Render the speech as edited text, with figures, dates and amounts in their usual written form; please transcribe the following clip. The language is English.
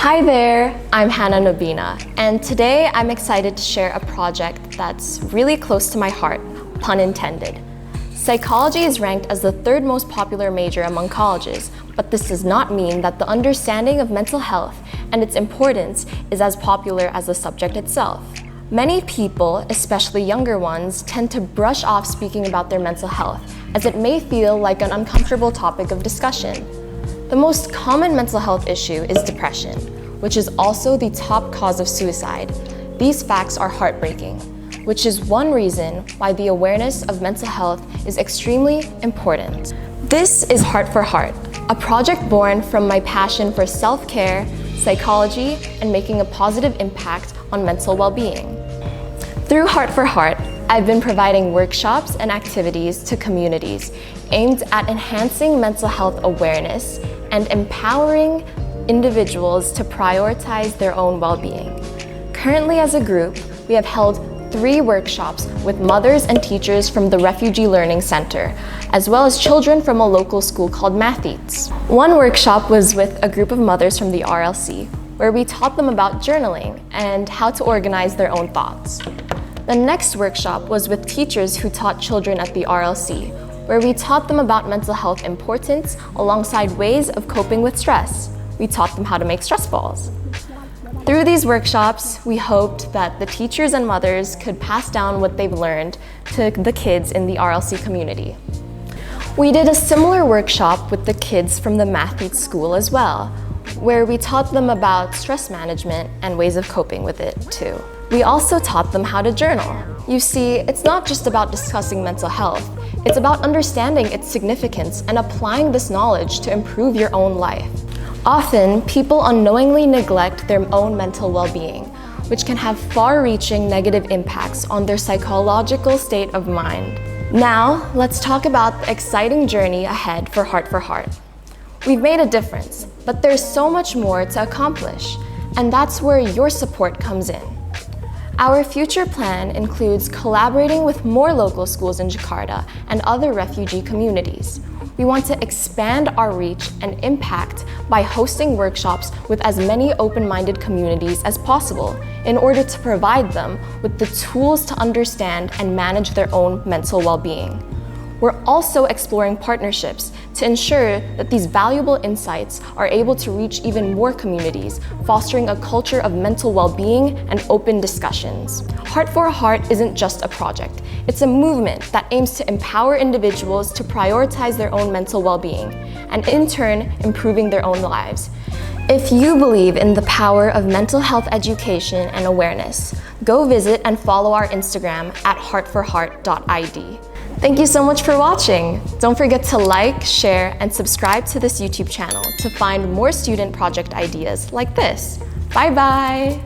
Hi there, I'm Hanaa Nabina, and today I'm excited to share a project that's really close to my heart, pun intended. Psychology is ranked as the third most popular major among colleges, but this does not mean that the understanding of mental health and its importance is as popular as the subject itself. Many people, especially younger ones, tend to brush off speaking about their mental health, as it may feel like an uncomfortable topic of discussion. The most common mental health issue is depression, which is also the top cause of suicide. These facts are heartbreaking, which is one reason why the awareness of mental health is extremely important. This is Heart for Heart, a project born from my passion for self-care, psychology, and making a positive impact on mental well-being. Through Heart for Heart, I've been providing workshops and activities to communities aimed at enhancing mental health awareness and empowering individuals to prioritize their own well-being. Currently, as a group, we have held 3 workshops with mothers and teachers from the Refugee Learning Center, as well as children from a local school called Matheats. One workshop was with a group of mothers from the RLC, where we taught them about journaling and how to organize their own thoughts. The next workshop was with teachers who taught children at the RLC, where we taught them about mental health importance alongside ways of coping with stress. We taught them how to make stress balls. Through these workshops, we hoped that the teachers and mothers could pass down what they've learned to the kids in the RLC community. We did a similar workshop with the kids from the Matheats school as well, where we taught them about stress management and ways of coping with it too. We also taught them how to journal. You see, it's not just about discussing mental health, it's about understanding its significance and applying this knowledge to improve your own life. Often, people unknowingly neglect their own mental well-being, which can have far-reaching negative impacts on their psychological state of mind. Now, let's talk about the exciting journey ahead for Heart for Heart. We've made a difference, but there's so much more to accomplish, and that's where your support comes in. Our future plan includes collaborating with more local schools in Jakarta and other refugee communities. We want to expand our reach and impact by hosting workshops with as many open-minded communities as possible in order to provide them with the tools to understand and manage their own mental well-being. We're also exploring partnerships to ensure that these valuable insights are able to reach even more communities, fostering a culture of mental well-being and open discussions. Heart for Heart isn't just a project. It's a movement that aims to empower individuals to prioritize their own mental well-being, and in turn, improving their own lives. If you believe in the power of mental health education and awareness, go visit and follow our Instagram at heartforheart.id. Thank you so much for watching. Don't forget to like, share, and subscribe to this YouTube channel to find more student project ideas like this. Bye-bye.